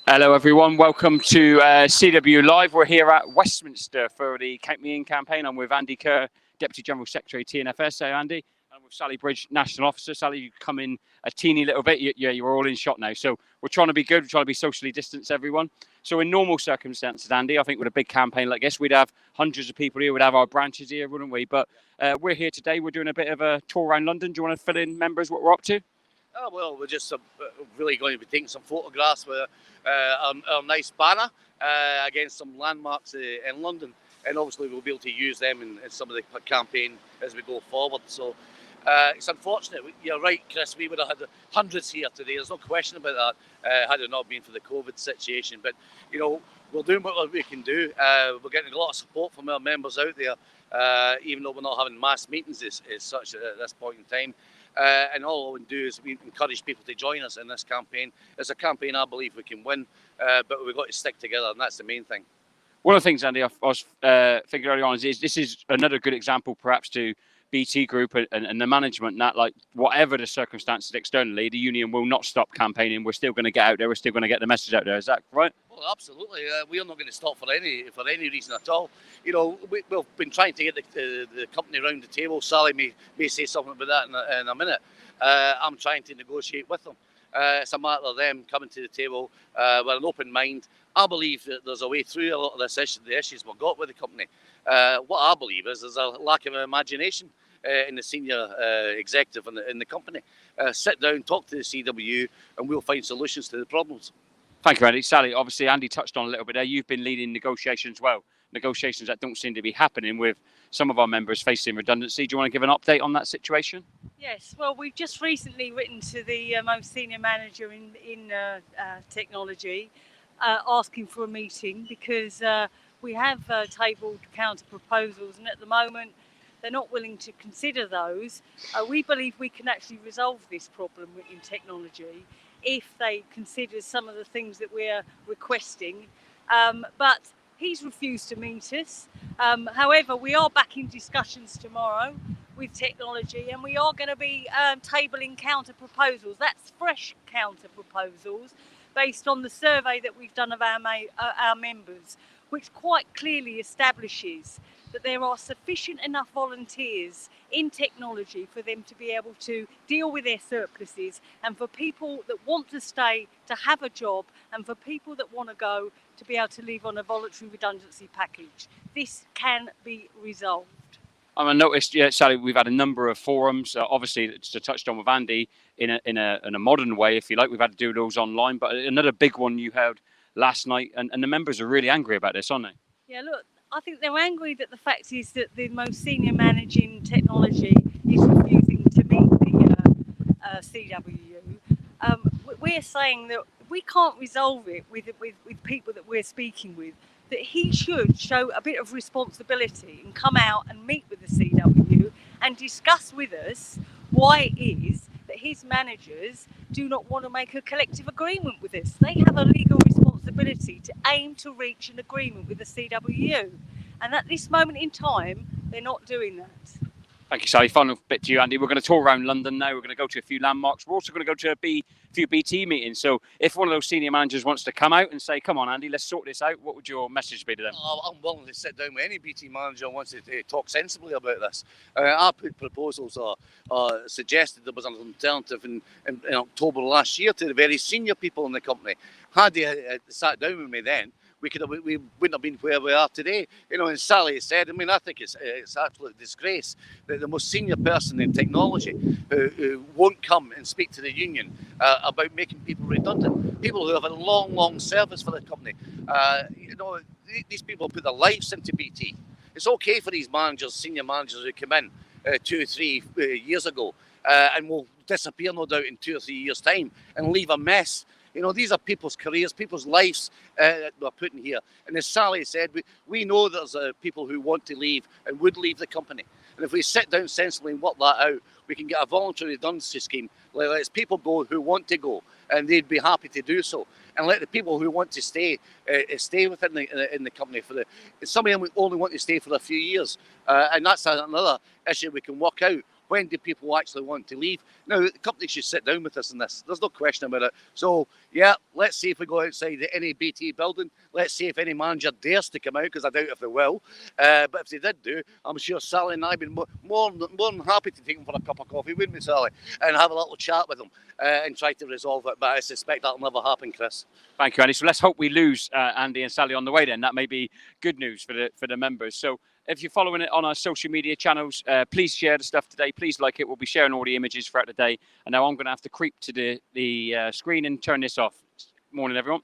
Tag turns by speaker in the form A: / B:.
A: Hello everyone, welcome to CW Live. We're here at Westminster for the Count Me In campaign. I'm with Andy Kerr, Deputy General Secretary TNFS. Hey Andy. And I'm with Sally Bridge, National Officer. Sally, you come in a teeny little bit. You're all in shot now. So we're trying to be good, we're trying to be socially distanced, everyone. So in normal circumstances, Andy, I think with a big campaign like this, we'd have hundreds of people here, we'd have our branches here, wouldn't we? But we're here today, we're doing a bit of a tour around London. Do you want to fill in, members, what we're up to?
B: Oh, well, we're just really going to be taking some photographs with our nice banner against some landmarks in London, and obviously we'll be able to use them in some of the campaign as we go forward. So it's unfortunate. You're right, Chris, we would have had hundreds here today, there's no question about that, had it not been for the COVID situation. But, you know, we're doing what we can do. We're getting a lot of support from our members out there, even though we're not having mass meetings as such at this point in time. And all I would do is we encourage people to join us in this campaign. It's a campaign I believe we can win, but we've got to stick together, and that's the main thing.
A: One of the things, Andy, I was thinking earlier on is this is another good example perhaps to BT Group and the management that, like, whatever the circumstances externally, the union will not stop campaigning. We're still going to get out there. We're still going to get the message out there. Is that right?
B: Well, absolutely. We are not going to stop for any reason at all. You know, we've been trying to get the company around the table. Sally may say something about that in a minute. I'm trying to negotiate with them. It's a matter of them coming to the table with an open mind. I believe that there's a way through a lot of the issues we've got with the company. What I believe is there's a lack of imagination in the senior executive in the company. Sit down, talk to the CW, and we'll find solutions to the problems.
A: Thank you, Andy. Sally, obviously, Andy touched on a little bit there. You've been leading negotiations well. Negotiations that don't seem to be happening with some of our members facing redundancy. Do you want to give an update on that situation?
C: Yes, well, we've just recently written to the most senior manager in technology, asking for a meeting because we have tabled counter proposals, and at the moment they're not willing to consider those. We believe we can actually resolve this problem in technology if they consider some of the things that we're requesting, but he's refused to meet us. However, we are back in discussions tomorrow with technology, and we are going to be tabling counter proposals. That's fresh counter proposals based on the survey that we've done of our members, which quite clearly establishes that there are sufficient enough volunteers in technology for them to be able to deal with their surpluses, and for people that want to stay to have a job, and for people that want to go to be able to live on a voluntary redundancy package. This can be resolved.
A: I noticed, Sally, we've had a number of forums. Obviously, it's touched on with Andy in a modern way, if you like. We've had to do those online, but another big one you held last night, and the members are really angry about this, aren't they?
C: Yeah, look, I think they're angry that the fact is that the most senior manager in technology is refusing to meet the CWU. We're saying that we can't resolve it with people that we're speaking with, that he should show a bit of responsibility and come out and meet with the CW and discuss with us why it is that his managers do not want to make a collective agreement with us. They have a legal responsibility to aim to reach an agreement with the CWU, and at this moment in time they're not doing that.
A: Thank you, Sally. Final bit to you, Andy. We're going to tour around London now. We're going to go to a few landmarks. We're also going to go to a few BT meetings. So if one of those senior managers wants to come out and say, come on, Andy, let's sort this out, what would your message be to them?
B: I'm willing to sit down with any BT manager who wants to talk sensibly about this. Our proposals suggested there was an alternative in October last year to the very senior people in the company. Had they sat down with me then, we wouldn't have been where we are today. You know, and Sally said, I mean, I think it's absolute disgrace that the most senior person in technology who won't come and speak to the union about making people redundant. People who have a long service for the company. You know, these people put their lives into BT. It's okay for these managers, senior managers who come in 2 or 3 years ago and will disappear, no doubt, in 2 or 3 years' time and leave a mess. You know, these are people's careers, people's lives that we're putting here. And as Sally said, we know there's people who want to leave and would leave the company. And if we sit down sensibly and work that out, we can get a voluntary redundancy scheme. Let people go who want to go, and they'd be happy to do so. And let the people who want to stay within the company. Some of them only want to stay for a few years. And that's another issue we can work out. when do people actually want to leave? Now, the company should sit down with us on this. There's no question about it. So, yeah, let's see if we go outside any BT building. Let's see if any manager dares to come out, because I doubt if they will. But if they did do, I'm sure Sally and I would be more than happy to take them for a cup of coffee, wouldn't we, Sally? And have a little chat with them and try to resolve it. But I suspect that'll never happen, Chris.
A: Thank you, Andy. So let's hope we lose Andy and Sally on the way then. That may be good news for the members. So if you're following it on our social media channels, please share the stuff today. Please like it. We'll be sharing all the images throughout the day. And now I'm going to have to creep to the screen and turn this off. Morning, everyone.